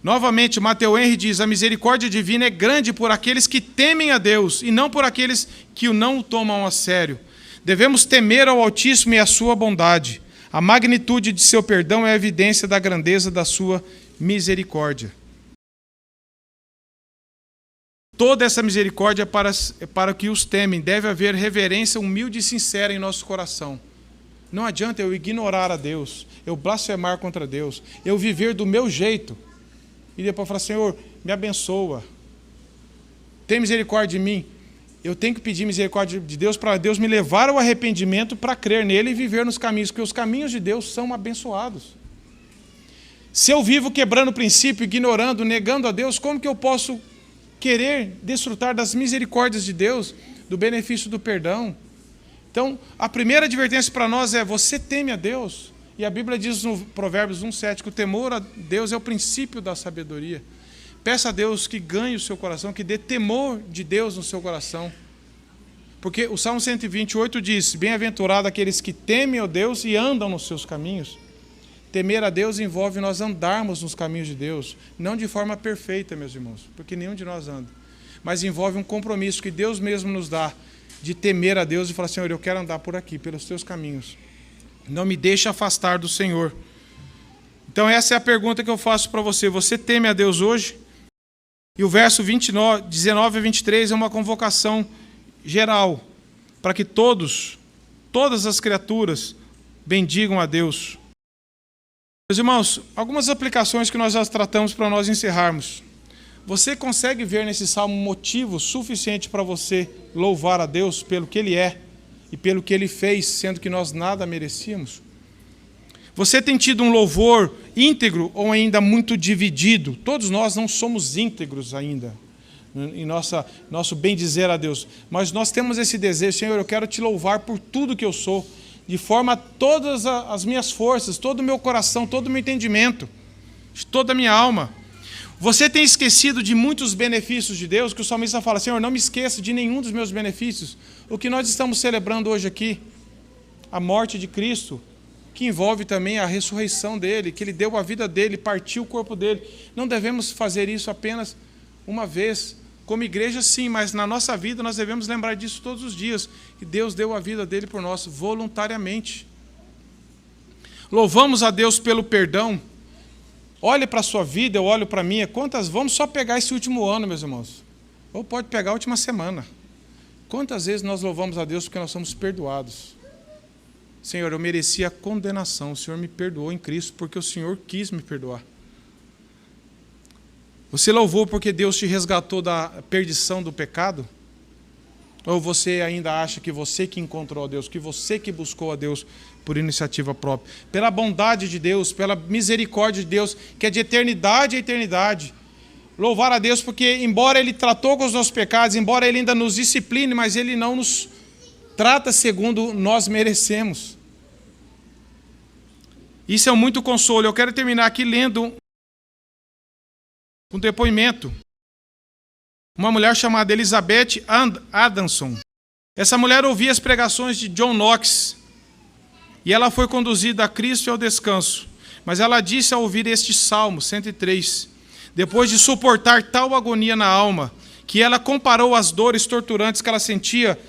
Novamente, Matthew Henry diz: a misericórdia divina é grande por aqueles que temem a Deus e não por aqueles que o não tomam a sério. Devemos temer ao Altíssimo e a sua bondade. A magnitude de seu perdão é a evidência da grandeza da sua misericórdia. Toda essa misericórdia é para que os temem. Deve haver reverência humilde e sincera em nosso coração. Não adianta eu ignorar a Deus, eu blasfemar contra Deus, eu viver do meu jeito e depois falar: Senhor, me abençoa, tem misericórdia de mim. Eu tenho que pedir misericórdia de Deus para Deus me levar ao arrependimento, para crer nele e viver nos caminhos, porque os caminhos de Deus são abençoados. Se eu vivo quebrando o princípio, ignorando, negando a Deus, como que eu posso querer desfrutar das misericórdias de Deus, do benefício do perdão? Então, a primeira advertência para nós é: você teme a Deus. E a Bíblia diz no Provérbios 1,7 que o temor a Deus é o princípio da sabedoria. Peça a Deus que ganhe o seu coração, que dê temor de Deus no seu coração. Porque o Salmo 128 diz: bem-aventurado aqueles que temem a Deus e andam nos seus caminhos. Temer a Deus envolve nós andarmos nos caminhos de Deus, não de forma perfeita, meus irmãos, porque nenhum de nós anda. Mas envolve um compromisso que Deus mesmo nos dá, de temer a Deus e falar: Senhor, eu quero andar por aqui, pelos teus caminhos. Não me deixe afastar do Senhor. Então essa é a pergunta que eu faço para você. Você teme a Deus hoje? E o verso 19 a 23 é uma convocação geral, para que todas as criaturas bendigam a Deus. Meus irmãos, algumas aplicações que nós já tratamos para nós encerrarmos. Você consegue ver nesse salmo motivo suficiente para você louvar a Deus pelo que Ele é e pelo que Ele fez, sendo que nós nada merecíamos? Você tem tido um louvor íntegro ou ainda muito dividido? Todos nós não somos íntegros ainda em nosso bem dizer a Deus, mas nós temos esse desejo: Senhor, eu quero te louvar por tudo que eu sou, de forma a todas as minhas forças, todo o meu coração, todo o meu entendimento, toda a minha alma. Você tem esquecido de muitos benefícios de Deus, que o salmista fala: Senhor, não me esqueça de nenhum dos meus benefícios. O que nós estamos celebrando hoje aqui, a morte de Cristo, que envolve também a ressurreição dele, que ele deu a vida dele, partiu o corpo dele. Não devemos fazer isso apenas uma vez. Como igreja, sim, mas na nossa vida nós devemos lembrar disso todos os dias, que Deus deu a vida dele por nós, voluntariamente. Louvamos a Deus pelo perdão. Olhe para a sua vida, eu olho para a minha. Vamos só pegar esse último ano, meus irmãos. Ou pode pegar a última semana. Quantas vezes nós louvamos a Deus porque nós somos perdoados? Senhor, eu merecia a condenação, o Senhor me perdoou em Cristo porque o Senhor quis me perdoar. Você louvou porque Deus te resgatou da perdição do pecado? Ou você ainda acha que você que encontrou a Deus, que você que buscou a Deus por iniciativa própria? Pela bondade de Deus, pela misericórdia de Deus, que é de eternidade a eternidade. Louvar a Deus porque, embora Ele tratou com os nossos pecados, embora Ele ainda nos discipline, mas Ele não nos trata segundo nós merecemos. Isso é muito consolo. Eu quero terminar aqui lendo um depoimento. Uma mulher chamada Elizabeth Adamson. Essa mulher ouvia as pregações de John Knox e ela foi conduzida a Cristo e ao descanso. Mas ela disse ao ouvir este Salmo 103, depois de suportar tal agonia na alma, que ela comparou as dores torturantes que ela sentia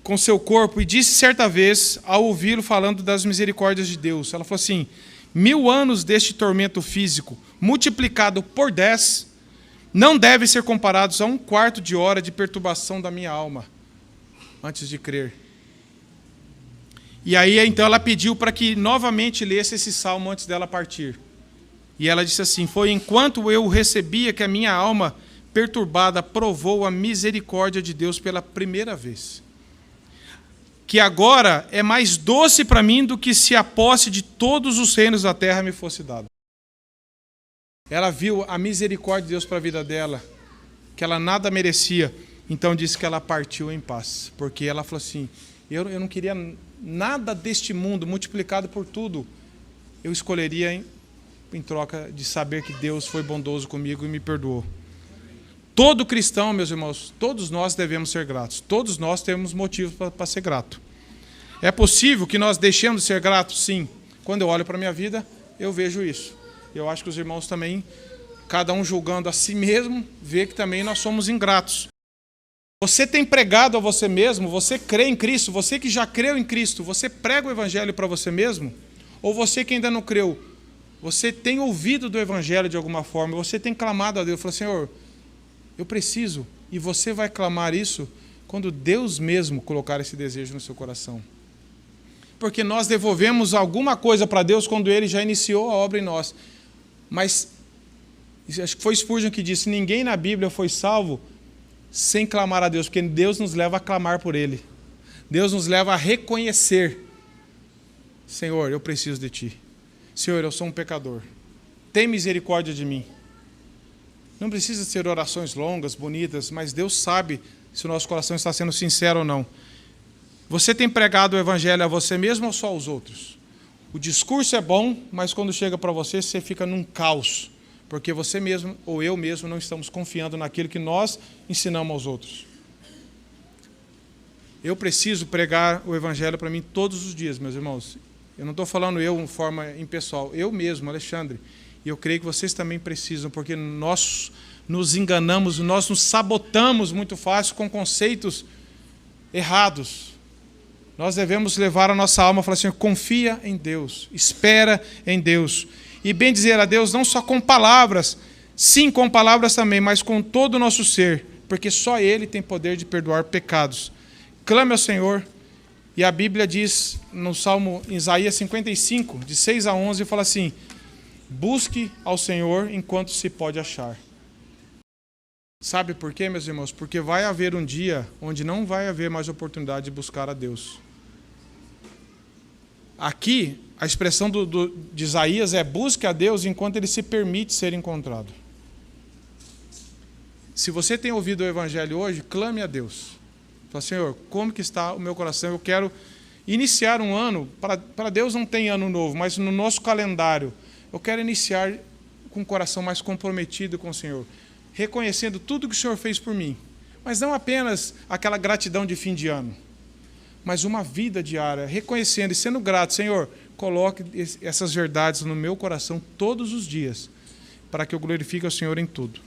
com seu corpo e disse certa vez, ao ouvi-lo falando das misericórdias de Deus, ela falou assim: 1000 anos deste tormento físico, multiplicado por 10, não devem ser comparados a 1/4 de hora de perturbação da minha alma, antes de crer. E aí, então, ela pediu para que novamente lesse esse salmo antes dela partir. E ela disse assim: foi enquanto eu recebia que a minha alma perturbada provou a misericórdia de Deus pela primeira vez. Que agora é mais doce para mim do que se a posse de todos os reinos da terra me fosse dada. Ela viu a misericórdia de Deus para a vida dela, que ela nada merecia, então disse que ela partiu em paz, porque ela falou assim: eu não queria nada deste mundo multiplicado por tudo, eu escolheria em troca de saber que Deus foi bondoso comigo e me perdoou. Todo cristão, meus irmãos, todos nós devemos ser gratos, todos nós temos motivos para ser grato. É possível que nós deixemos de ser gratos? Sim. Quando eu olho para a minha vida, eu vejo isso. Eu acho que os irmãos também, cada um julgando a si mesmo, vê que também nós somos ingratos. Você tem pregado a você mesmo? Você crê em Cristo? Você que já creu em Cristo, você prega o Evangelho para você mesmo? Ou você que ainda não creu, você tem ouvido do Evangelho de alguma forma, você tem clamado a Deus, falou: Senhor, eu preciso, e você vai clamar isso quando Deus mesmo colocar esse desejo no seu coração. Porque nós devolvemos alguma coisa para Deus quando Ele já iniciou a obra em nós. Mas, acho que foi Spurgeon que disse, ninguém na Bíblia foi salvo sem clamar a Deus, porque Deus nos leva a clamar por Ele. Deus nos leva a reconhecer: Senhor, eu preciso de Ti. Senhor, eu sou um pecador. Tem misericórdia de mim. Não precisa ser orações longas, bonitas, mas Deus sabe se o nosso coração está sendo sincero ou não. Você tem pregado o Evangelho a você mesmo ou só aos outros? O discurso é bom, mas quando chega para você, você fica num caos, porque você mesmo ou eu mesmo não estamos confiando naquilo que nós ensinamos aos outros. Eu preciso pregar o Evangelho para mim todos os dias, meus irmãos. Eu não estou falando eu de forma impessoal, eu mesmo, Alexandre. E eu creio que vocês também precisam, porque nós nos enganamos, nós nos sabotamos muito fácil com conceitos errados. Nós devemos levar a nossa alma e falar assim: confia em Deus, espera em Deus. E bem dizer a Deus não só com palavras, sim com palavras também, mas com todo o nosso ser, porque só Ele tem poder de perdoar pecados. Clame ao Senhor, e a Bíblia diz no Salmo, em Isaías 55, de 6 a 11, fala assim: busque ao Senhor enquanto se pode achar. Sabe por quê, meus irmãos? Porque vai haver um dia onde não vai haver mais oportunidade de buscar a Deus. Aqui, a expressão de Isaías é: busque a Deus enquanto Ele se permite ser encontrado. Se você tem ouvido o Evangelho hoje, clame a Deus. Fala: Senhor, como que está o meu coração? Eu quero iniciar um ano. Para Deus não tem ano novo, mas no nosso calendário, eu quero iniciar com o coração mais comprometido com o Senhor, reconhecendo tudo que o Senhor fez por mim. Mas não apenas aquela gratidão de fim de ano, mas uma vida diária, reconhecendo e sendo grato. Senhor, coloque essas verdades no meu coração todos os dias, para que eu glorifique o Senhor em tudo.